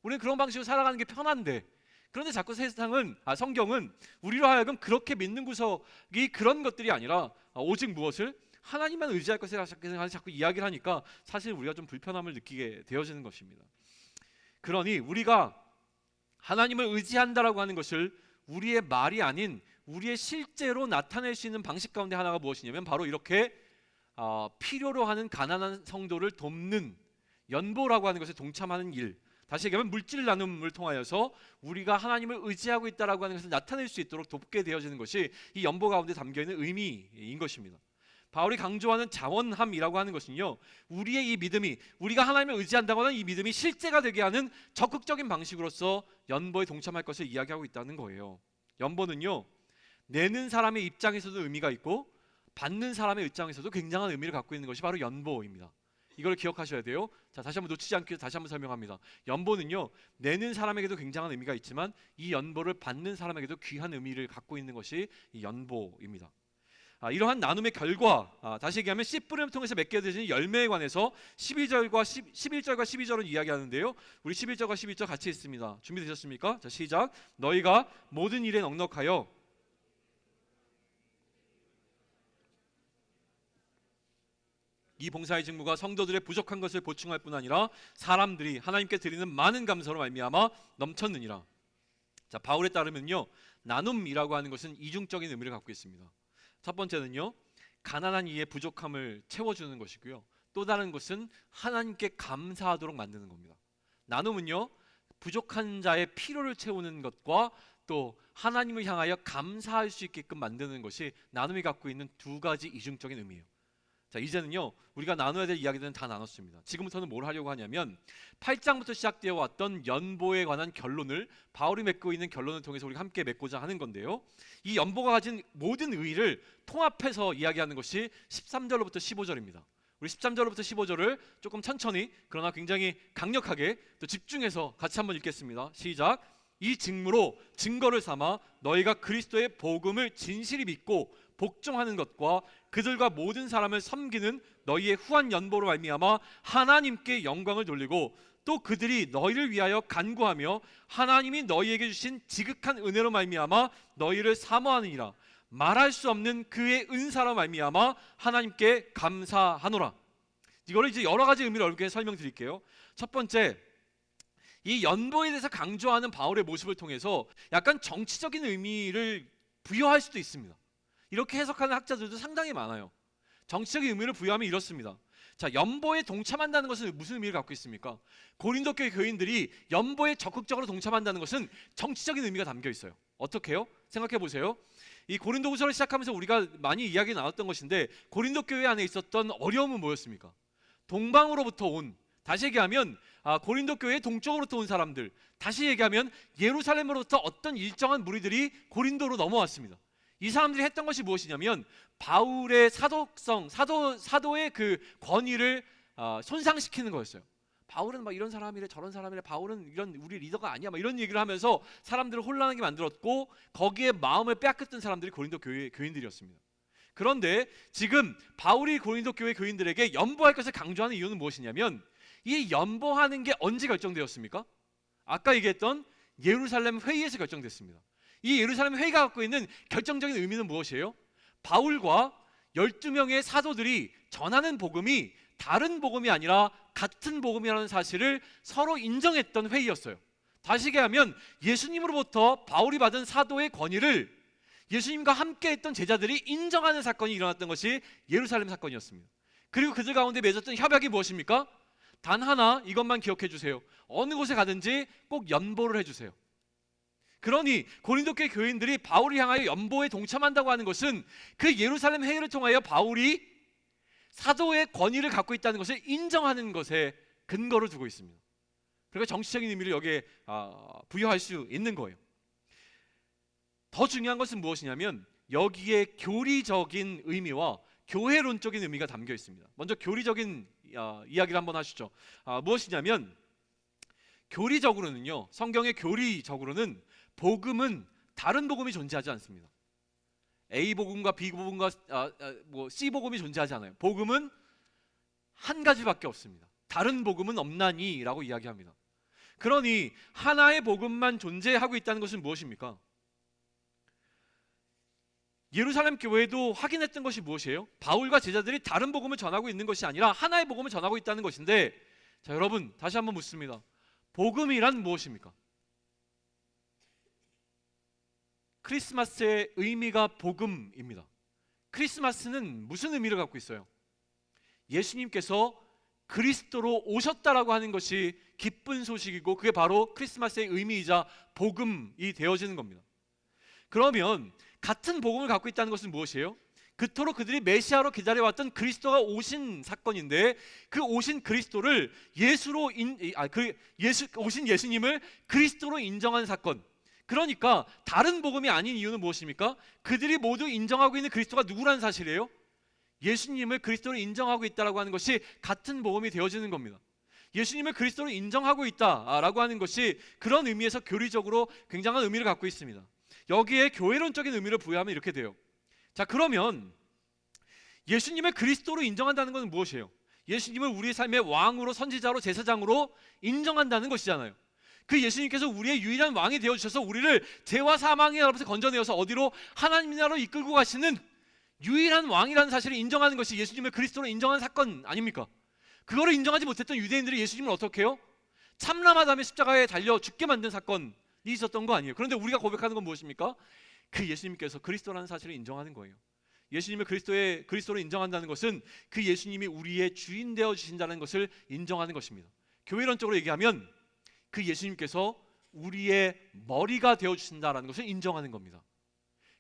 우리는 그런 방식으로 살아가는 게 편한데, 그런데 자꾸 성경은 우리로 하여금 그렇게 믿는 구석이 그런 것들이 아니라 오직 무엇을? 하나님만 의지할 것을 자꾸 이야기를 하니까 사실 우리가 좀 불편함을 느끼게 되어지는 것입니다. 그러니 우리가 하나님을 의지한다라고 하는 것을 우리의 말이 아닌 우리의 실제로 나타낼 수 있는 방식 가운데 하나가 무엇이냐면 바로 이렇게 필요로 하는 가난한 성도를 돕는 연보라고 하는 것에 동참하는 일, 다시 얘기하면 물질 나눔을 통하여서 우리가 하나님을 의지하고 있다라고 하는 것을 나타낼 수 있도록 돕게 되어지는 것이 이 연보 가운데 담겨있는 의미인 것입니다. 바울이 강조하는 자원함이라고 하는 것은요, 우리의 이 믿음이, 우리가 하나님을 의지한다고 하는 이 믿음이 실제가 되게 하는 적극적인 방식으로서 연보에 동참할 것을 이야기하고 있다는 거예요. 연보는요, 내는 사람의 입장에서도 의미가 있고 받는 사람의 입장에서도 굉장한 의미를 갖고 있는 것이 바로 연보입니다. 이걸 기억하셔야 돼요. 자, 다시 한번 놓치지 않기 위해서 다시 한번 설명합니다. 연보는요, 내는 사람에게도 굉장한 의미가 있지만 이 연보를 받는 사람에게도 귀한 의미를 갖고 있는 것이 이 연보입니다. 이러한 나눔의 결과, 다시 얘기하면 씨 뿌림을 통해서 맺게 되는 열매에 관해서 11절과 12절은 이야기하는데요. 우리 11절과 12절 같이 있습니다. 준비되셨습니까? 자, 시작. 너희가 모든 일에 넉넉하여 이 봉사의 직무가 성도들의 부족한 것을 보충할 뿐 아니라 사람들이 하나님께 드리는 많은 감사로 말미암아 넘쳤느니라. 자, 바울에 따르면요, 나눔이라고 하는 것은 이중적인 의미를 갖고 있습니다. 첫 번째는요, 가난한 이의 부족함을 채워주는 것이고요, 또 다른 것은 하나님께 감사하도록 만드는 겁니다. 나눔은요, 부족한 자의 필요를 채우는 것과 또 하나님을 향하여 감사할 수 있게끔 만드는 것이 나눔이 갖고 있는 두 가지 이중적인 의미예요. 자, 이제는요, 우리가 나눠야 될 이야기들은 다 나눴습니다. 지금부터는 뭘 하려고 하냐면 8장부터 시작되어 왔던 연보에 관한 결론을, 바울이 맺고 있는 결론을 통해서 우리가 함께 맺고자 하는 건데요, 이 연보가 가진 모든 의의를 통합해서 이야기하는 것이 13절로부터 15절입니다. 우리 13절로부터 15절을 조금 천천히 그러나 굉장히 강력하게 또 집중해서 같이 한번 읽겠습니다. 시작. 이 직무로 증거를 삼아 너희가 그리스도의 복음을 진실히 믿고 복종하는 것과 그들과 모든 사람을 섬기는 너희의 후한 연보로 말미암아 하나님께 영광을 돌리고 또 그들이 너희를 위하여 간구하며 하나님이 너희에게 주신 지극한 은혜로 말미암아 너희를 사모하느니라. 말할 수 없는 그의 은사로 말미암아 하나님께 감사하노라. 이거를 이제 여러 가지 의미를 넓게 설명드릴게요. 첫 번째, 이 연보에 대해서 강조하는 바울의 모습을 통해서 약간 정치적인 의미를 부여할 수도 있습니다. 이렇게 해석하는 학자들도 상당히 많아요. 정치적인 의미를 부여하면 이렇습니다. 자, 연보에 동참한다는 것은 무슨 의미를 갖고 있습니까? 고린도 교회 교인들이 연보에 적극적으로 동참한다는 것은 정치적인 의미가 담겨 있어요. 어떻게요? 생각해 보세요. 이 고린도후서를 시작하면서 우리가 많이 이야기 나눴던 것인데, 고린도 교회 안에 있었던 어려움은 뭐였습니까? 동방으로부터 온, 다시 얘기하면 고린도 교회 동쪽으로부터 온 사람들, 다시 얘기하면 예루살렘으로부터 어떤 일정한 무리들이 고린도로 넘어왔습니다. 이 사람들이 했던 것이 무엇이냐면 바울의 사도의 그 권위를 손상시키는 거였어요. 바울은 막 이런 사람이래 저런 사람이래, 바울은 이런 우리 리더가 아니야, 막 이런 얘기를 하면서 사람들을 혼란하게 만들었고, 거기에 마음을 빼앗겼던 사람들이 고린도 교회 교인들이었습니다. 그런데 지금 바울이 고린도 교회 교인들에게 연보할 것을 강조하는 이유는 무엇이냐면, 이 연보하는 게 언제 결정되었습니까? 아까 얘기했던 예루살렘 회의에서 결정됐습니다. 이 예루살렘 회의가 갖고 있는 결정적인 의미는 무엇이에요? 바울과 12명의 사도들이 전하는 복음이 다른 복음이 아니라 같은 복음이라는 사실을 서로 인정했던 회의였어요. 다시 얘기하면 예수님으로부터 바울이 받은 사도의 권위를 예수님과 함께 했던 제자들이 인정하는 사건이 일어났던 것이 예루살렘 사건이었습니다. 그리고 그들 가운데 맺었던 협약이 무엇입니까? 단 하나, 이것만 기억해 주세요. 어느 곳에 가든지 꼭 연보를 해주세요. 그러니 고린도 교회 교인들이 바울을 향하여 연보에 동참한다고 하는 것은 그 예루살렘 회의를 통하여 바울이 사도의 권위를 갖고 있다는 것을 인정하는 것에 근거를 두고 있습니다. 그러니까 정치적인 의미를 여기에 부여할 수 있는 거예요. 더 중요한 것은 무엇이냐면 여기에 교리적인 의미와 교회론적인 의미가 담겨 있습니다. 먼저 교리적인 이야기를 한번 하시죠. 무엇이냐면 교리적으로는요, 성경의 교리적으로는 복음은 다른 복음이 존재하지 않습니다. A 복음과 B 복음과 C 복음이 존재하지 않아요. 복음은 한 가지밖에 없습니다. 다른 복음은 없나니라고 이야기합니다. 그러니 하나의 복음만 존재하고 있다는 것은 무엇입니까? 예루살렘 교회도 확인했던 것이 무엇이에요? 바울과 제자들이 다른 복음을 전하고 있는 것이 아니라 하나의 복음을 전하고 있다는 것인데, 자, 여러분 다시 한번 묻습니다. 복음이란 무엇입니까? 크리스마스의 의미가 복음입니다. 크리스마스는 무슨 의미를 갖고 있어요? 예수님께서 그리스도로 오셨다라고 하는 것이 기쁜 소식이고, 그게 바로 크리스마스의 의미이자 복음이 되어지는 겁니다. 그러면 같은 복음을 갖고 있다는 것은 무엇이에요? 그토록 그들이 메시아로 기다려왔던 그리스도가 오신 사건인데, 그 오신 그리스도를 오신 예수님을 그리스도로 인정한 사건. 그러니까 다른 복음이 아닌 이유는 무엇입니까? 그들이 모두 인정하고 있는 그리스도가 누구라는 사실이에요? 예수님을 그리스도로 인정하고 있다라고 하는 것이 같은 복음이 되어지는 겁니다. 예수님을 그리스도로 인정하고 있다라고 하는 것이 그런 의미에서 교리적으로 굉장한 의미를 갖고 있습니다. 여기에 교회론적인 의미를 부여하면 이렇게 돼요. 자, 그러면 예수님을 그리스도로 인정한다는 것은 무엇이에요? 예수님을 우리의 삶의 왕으로, 선지자로, 제사장으로 인정한다는 것이잖아요. 그 예수님께서 우리의 유일한 왕이 되어주셔서 우리를 죄와 사망의 나라로부터 건져내어서 어디로? 하나님 나라로 이끌고 가시는 유일한 왕이라는 사실을 인정하는 것이 예수님을 그리스도로 인정하는 사건 아닙니까? 그거를 인정하지 못했던 유대인들이 예수님을 어떻게 해요? 참남하다며 십자가에 달려 죽게 만든 사건이 있었던 거 아니에요. 그런데 우리가 고백하는 건 무엇입니까? 그 예수님께서 그리스도라는 사실을 인정하는 거예요. 예수님을 그리스도로 인정한다는 것은 그 예수님이 우리의 주인 되어 주신다는 것을 인정하는 것입니다. 교회론적으로 얘기하면 그 예수님께서 우리의 머리가 되어 주신다는 것을 인정하는 겁니다.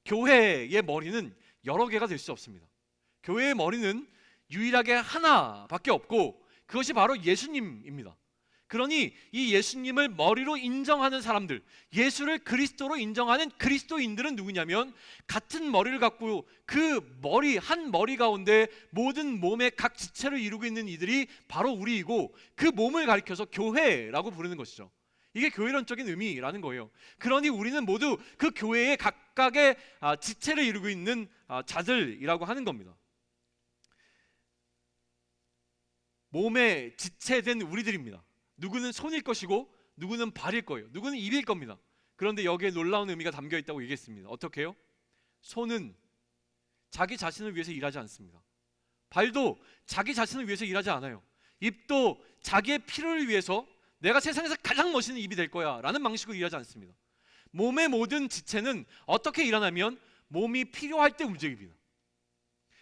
교회의 머리는 여러 개가 될 수 없습니다. 교회의 머리는 유일하게 하나밖에 없고, 그것이 바로 예수님입니다. 그러니 이 예수님을 머리로 인정하는 사람들, 예수를 그리스도로 인정하는 그리스도인들은 누구냐면, 같은 머리를 갖고 그 머리, 한 머리 가운데 모든 몸의 각 지체를 이루고 있는 이들이 바로 우리이고, 그 몸을 가리켜서 교회라고 부르는 것이죠. 이게 교회론적인 의미라는 거예요. 그러니 우리는 모두 그 교회의 각각의 지체를 이루고 있는 자들이라고 하는 겁니다. 몸에 지체된 우리들입니다. 누구는 손일 것이고 누구는 발일 거예요. 누구는 입일 겁니다. 그런데 여기에 놀라운 의미가 담겨 있다고 얘기했습니다. 어떻게 해요? 손은 자기 자신을 위해서 일하지 않습니다. 발도 자기 자신을 위해서 일하지 않아요. 입도 자기의 필요를 위해서 내가 세상에서 가장 멋있는 입이 될 거야 라는 방식으로 일하지 않습니다. 몸의 모든 지체는 어떻게 일하냐면 몸이 필요할 때 움직입니다.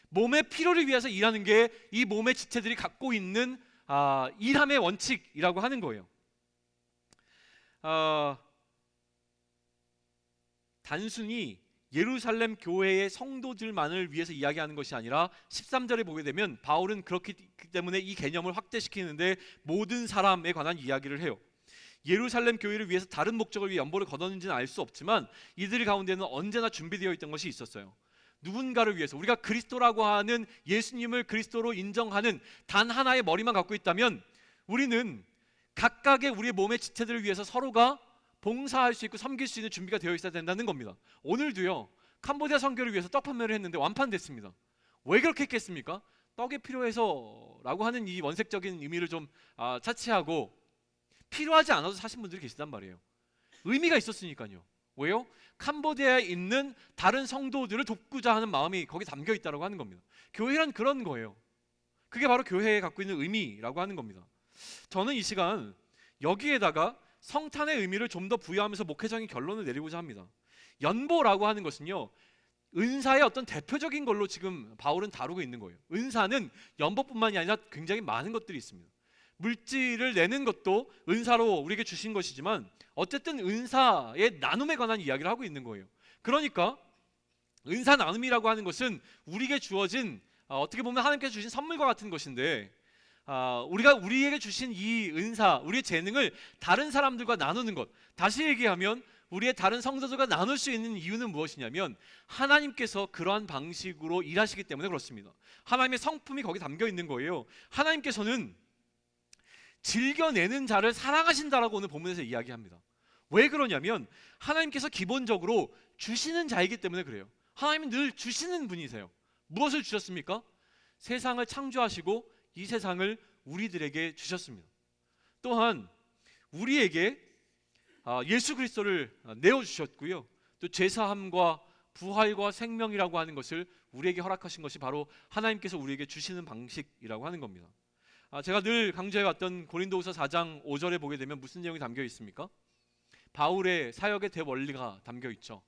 몸의 필요를 위해서 일하는 게 이 몸의 지체들이 갖고 있는 일함의 원칙이라고 하는 거예요. 단순히 예루살렘 교회의 성도들만을 위해서 이야기하는 것이 아니라 13절에 보게 되면 바울은 그렇기 때문에 이 개념을 확대시키는데 모든 사람에 관한 이야기를 해요. 예루살렘 교회를 위해서 다른 목적을 위해 연보를 거뒀는지는 알 수 없지만 이들 가운데는 언제나 준비되어 있던 것이 있었어요. 누군가를 위해서, 우리가 그리스도라고 하는 예수님을 그리스도로 인정하는 단 하나의 머리만 갖고 있다면 우리는 각각의 우리의 몸의 지체들을 위해서 서로가 봉사할 수 있고 섬길 수 있는 준비가 되어 있어야 된다는 겁니다. 오늘도요, 캄보디아 선교를 위해서 떡 판매를 했는데 완판됐습니다. 왜 그렇게 했겠습니까? 떡이 필요해서 라고 하는 이 원색적인 의미를 좀 차치하고 필요하지 않아도 사신 분들이 계시단 말이에요. 의미가 있었으니까요. 왜요? 캄보디아에 있는 다른 성도들을 돕고자 하는 마음이 거기 담겨 있다고 하는 겁니다. 교회란 그런 거예요. 그게 바로 교회에 갖고 있는 의미라고 하는 겁니다. 저는 이 시간 여기에다가 성탄의 의미를 좀 더 부여하면서 목회적인 결론을 내리고자 합니다. 연보라고 하는 것은요, 은사의 어떤 대표적인 걸로 지금 바울은 다루고 있는 거예요. 은사는 연보뿐만이 아니라 굉장히 많은 것들이 있습니다. 물질을 내는 것도 은사로 우리에게 주신 것이지만 어쨌든 은사의 나눔에 관한 이야기를 하고 있는 거예요. 그러니까 은사 나눔이라고 하는 것은 우리에게 주어진 어떻게 보면 하나님께서 주신 선물과 같은 것인데, 우리가 우리에게 주신 이 은사, 우리의 재능을 다른 사람들과 나누는 것. 다시 얘기하면 우리의 다른 성도들과 나눌 수 있는 이유는 무엇이냐면 하나님께서 그러한 방식으로 일하시기 때문에 그렇습니다. 하나님의 성품이 거기 담겨 있는 거예요. 하나님께서는 즐겨내는 자를 사랑하신다라고 오늘 본문에서 이야기합니다. 왜 그러냐면 하나님께서 기본적으로 주시는 자이기 때문에 그래요. 하나님은 늘 주시는 분이세요. 무엇을 주셨습니까? 세상을 창조하시고 이 세상을 우리들에게 주셨습니다. 또한 우리에게 예수 그리스도를 내어주셨고요. 또 죄사함과 부활과 생명이라고 하는 것을 우리에게 허락하신 것이 바로 하나님께서 우리에게 주시는 방식이라고 하는 겁니다. 제가 늘 강조해왔던 고린도후서 4장 5절에 보게 되면 무슨 내용이 담겨 있습니까? 바울의 사역의 대원리가 담겨 있죠.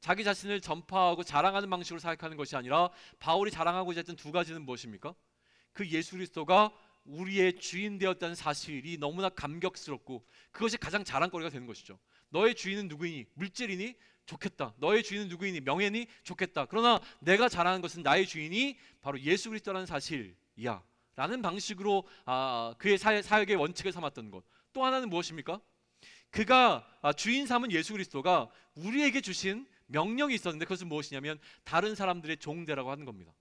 자기 자신을 전파하고 자랑하는 방식으로 사역하는 것이 아니라 바울이 자랑하고자 했던 두 가지는 무엇입니까? 그 예수 그리스도가 우리의 주인 되었다는 사실이 너무나 감격스럽고 그것이 가장 자랑거리가 되는 것이죠. 너의 주인은 누구이니? 물질이니? 좋겠다. 너의 주인은 누구이니? 명예니? 좋겠다. 그러나 내가 자랑하는 것은 나의 주인이 바로 예수 그리스도라는 사실이야 라는 방식으로 그의 사역의 원칙을 삼았던 것. 또 하나는 무엇입니까? 그가 주인 삼은 예수 그리스도가 우리에게 주신 명령이 있었는데 그것은 무엇이냐면 다른 사람들의 종되라고 하는 겁니다.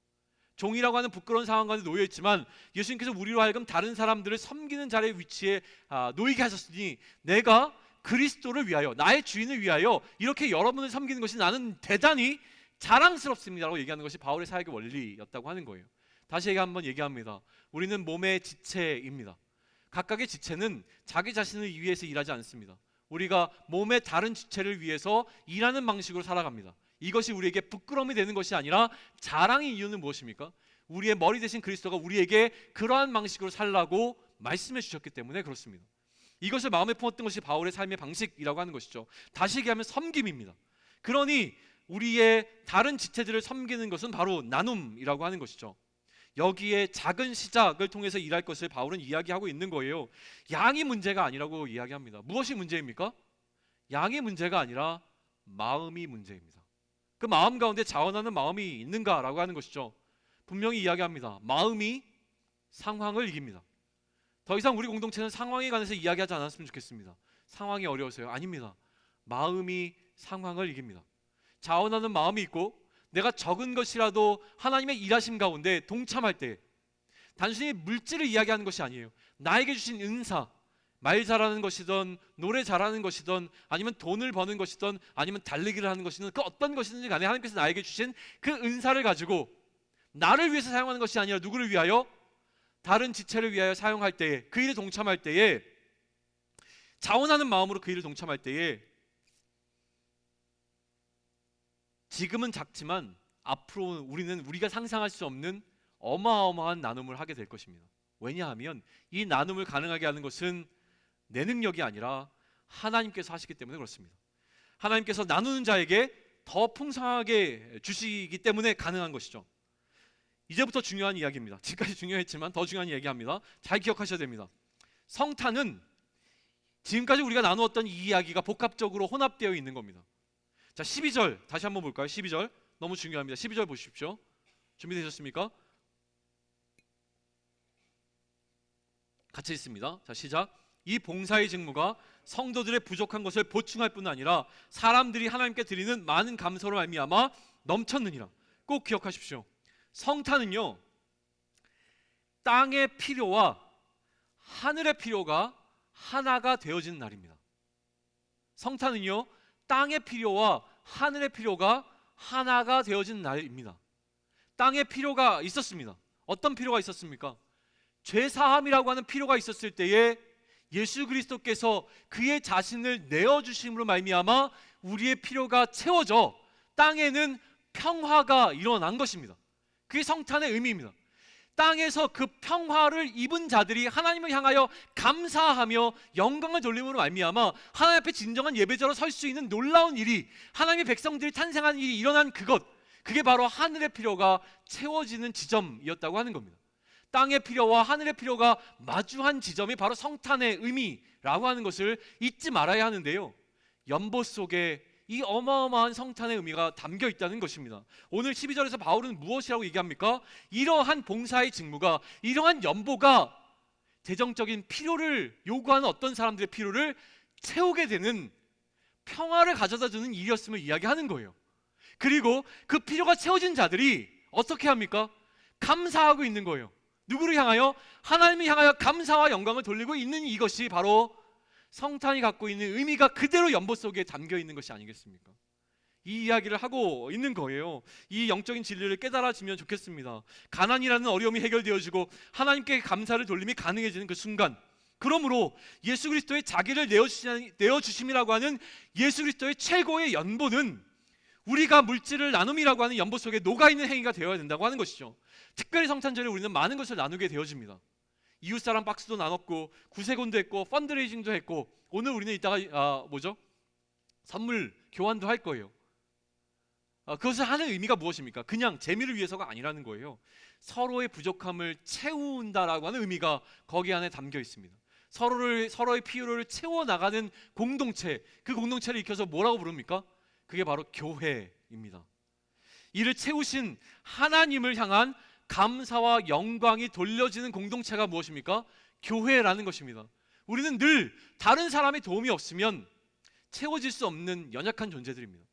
종이라고 하는 부끄러운 상황 가운데 놓여 있지만 예수님께서 우리로 하여금 다른 사람들을 섬기는 자리의 위치에 놓이게 하셨으니 내가 그리스도를 위하여 나의 주인을 위하여 이렇게 여러분을 섬기는 것이 나는 대단히 자랑스럽습니다라고 얘기하는 것이 바울의 사역의 원리였다고 하는 거예요. 다시 한번 얘기합니다. 우리는 몸의 지체입니다. 각각의 지체는 자기 자신을 위해서 일하지 않습니다. 우리가 몸의 다른 지체를 위해서 일하는 방식으로 살아갑니다. 이것이 우리에게 부끄러움이 되는 것이 아니라 자랑의 이유는 무엇입니까? 우리의 머리 대신 그리스도가 우리에게 그러한 방식으로 살라고 말씀해 주셨기 때문에 그렇습니다. 이것을 마음에 품었던 것이 바울의 삶의 방식이라고 하는 것이죠. 다시 얘기하면 섬김입니다. 그러니 우리의 다른 지체들을 섬기는 것은 바로 나눔이라고 하는 것이죠. 여기에 작은 시작을 통해서 일할 것을 바울은 이야기하고 있는 거예요. 양이 문제가 아니라고 이야기합니다. 무엇이 문제입니까? 양이 문제가 아니라 마음이 문제입니다. 그 마음 가운데 자원하는 마음이 있는가라고 하는 것이죠. 분명히 이야기합니다. 마음이 상황을 이깁니다. 더 이상 우리 공동체는 상황에 관해서 이야기하지 않았으면 좋겠습니다. 상황이 어려워서요. 아닙니다. 마음이 상황을 이깁니다. 자원하는 마음이 있고 내가 적은 것이라도 하나님의 일하심 가운데 동참할 때 단순히 물질을 이야기하는 것이 아니에요. 나에게 주신 은사, 말 잘하는 것이든 노래 잘하는 것이든 아니면 돈을 버는 것이든 아니면 달리기를 하는 것이든 그 어떤 것이든지 간에 하나님께서 나에게 주신 그 은사를 가지고 나를 위해서 사용하는 것이 아니라 누구를 위하여? 다른 지체를 위하여 사용할 때에, 그 일에 동참할 때에, 자원하는 마음으로 그 일에 동참할 때에 지금은 작지만 앞으로 우리는 우리가 상상할 수 없는 어마어마한 나눔을 하게 될 것입니다. 왜냐하면 이 나눔을 가능하게 하는 것은 내 능력이 아니라 하나님께서 하시기 때문에 그렇습니다. 하나님께서 나누는 자에게 더 풍성하게 주시기 때문에 가능한 것이죠. 이제부터 중요한 이야기입니다. 지금까지 중요했지만 더 중요한 이야기합니다. 잘 기억하셔야 됩니다. 성탄은 지금까지 우리가 나누었던 이 이야기가 복합적으로 혼합되어 있는 겁니다. 자, 12절 다시 한번 볼까요? 12절 너무 중요합니다. 12절 보십시오. 준비되셨습니까? 같이 있습니다. 자, 시작. 이 봉사의 직무가 성도들의 부족한 것을 보충할 뿐 아니라 사람들이 하나님께 드리는 많은 감사로 말미암아 넘쳤느니라. 꼭 기억하십시오. 성탄은요, 땅의 필요와 하늘의 필요가 하나가 되어지는 날입니다. 성탄은요, 땅의 필요와 하늘의 필요가 하나가 되어지는 날입니다. 땅의 필요가 있었습니다. 어떤 필요가 있었습니까? 죄사함이라고 하는 필요가 있었을 때에 예수 그리스도께서 그의 자신을 내어주심으로 말미암아 우리의 필요가 채워져 땅에는 평화가 일어난 것입니다. 그게 성탄의 의미입니다. 땅에서 그 평화를 입은 자들이 하나님을 향하여 감사하며 영광을 돌림으로 말미암아 하나님 앞에 진정한 예배자로 설 수 있는 놀라운 일이, 하나님의 백성들이 탄생한 일이 일어난 그것, 그게 바로 하늘의 필요가 채워지는 지점이었다고 하는 겁니다. 땅의 필요와 하늘의 필요가 마주한 지점이 바로 성탄의 의미라고 하는 것을 잊지 말아야 하는데요, 연보 속에 이 어마어마한 성탄의 의미가 담겨 있다는 것입니다. 오늘 12절에서 바울은 무엇이라고 얘기합니까? 이러한 봉사의 직무가, 이러한 연보가 재정적인 필요를 요구하는 어떤 사람들의 필요를 채우게 되는 평화를 가져다 주는 일이었음을 이야기하는 거예요. 그리고 그 필요가 채워진 자들이 어떻게 합니까? 감사하고 있는 거예요. 누구를 향하여? 하나님을 향하여 감사와 영광을 돌리고 있는 이것이 바로 성탄이 갖고 있는 의미가 그대로 연보 속에 담겨 있는 것이 아니겠습니까? 이 이야기를 하고 있는 거예요. 이 영적인 진리를 깨달아지면 좋겠습니다. 가난이라는 어려움이 해결되어지고 하나님께 감사를 돌림이 가능해지는 그 순간, 그러므로 예수 그리스도의 자기를 내어주심이라고 하는 예수 그리스도의 최고의 연보는 우리가 물질을 나눔이라고 하는 연보 속에 녹아있는 행위가 되어야 된다고 하는 것이죠. 특별히 성탄절에 우리는 많은 것을 나누게 되어집니다. 이웃사랑 박스도 나눴고, 구세곤도 했고, 펀드레이징도 했고, 오늘 우리는 이따가 선물 교환도 할 거예요. 그것을 하는 의미가 무엇입니까? 그냥 재미를 위해서가 아니라는 거예요. 서로의 부족함을 채운다라고 하는 의미가 거기 안에 담겨 있습니다. 서로의 필요를 채워나가는 공동체, 그 공동체를 일컬어서 뭐라고 부릅니까? 그게 바로 교회입니다. 이를 채우신 하나님을 향한 감사와 영광이 돌려지는 공동체가 무엇입니까? 교회라는 것입니다. 우리는 늘 다른 사람의 도움이 없으면 채워질 수 없는 연약한 존재들입니다.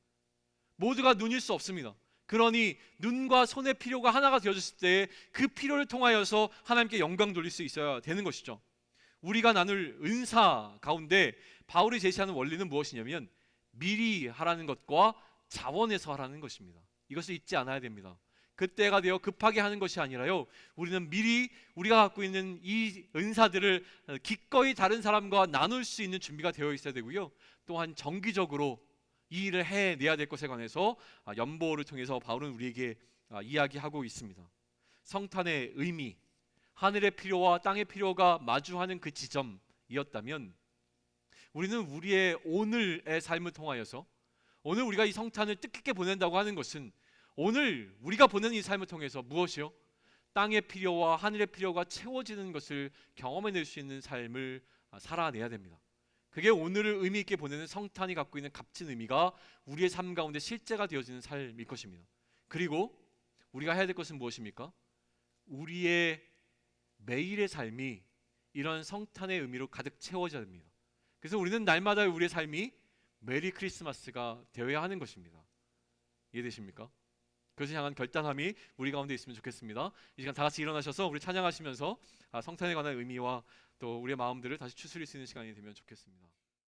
모두가 눈일 수 없습니다. 그러니 눈과 손의 필요가 하나가 되어졌을 때 그 필요를 통하여서 하나님께 영광 돌릴 수 있어야 되는 것이죠. 우리가 나눌 은사 가운데 바울이 제시하는 원리는 무엇이냐면 미리 하라는 것과 자원해서 하라는 것입니다. 이것을 잊지 않아야 됩니다. 그때가 되어 급하게 하는 것이 아니라요, 우리는 미리 우리가 갖고 있는 이 은사들을 기꺼이 다른 사람과 나눌 수 있는 준비가 되어 있어야 되고요, 또한 정기적으로 이 일을 해내야 될 것에 관해서 연보를 통해서 바울은 우리에게 이야기하고 있습니다. 성탄의 의미, 하늘의 필요와 땅의 필요가 마주하는 그 지점이었다면, 우리는 우리의 오늘의 삶을 통하여서, 오늘 우리가 이 성탄을 뜻깊게 보낸다고 하는 것은 오늘 우리가 보내는 이 삶을 통해서 무엇이요? 땅의 필요와 하늘의 필요가 채워지는 것을 경험해낼 수 있는 삶을 살아내야 됩니다. 그게 오늘을 의미 있게 보내는 성탄이 갖고 있는 값진 의미가 우리의 삶 가운데 실제가 되어지는 삶일 것입니다. 그리고 우리가 해야 될 것은 무엇입니까? 우리의 매일의 삶이 이런 성탄의 의미로 가득 채워져야 됩니다. 그래서 우리는 날마다 우리의 삶이 메리 크리스마스가 되어야 하는 것입니다. 이해되십니까? 그것을 향한 결단함이 우리 가운데 있으면 좋겠습니다. 이 시간 다 같이 일어나셔서 우리 찬양하시면서 성탄에 관한 의미와 또 우리의 마음들을 다시 추스릴 수 있는 시간이 되면 좋겠습니다.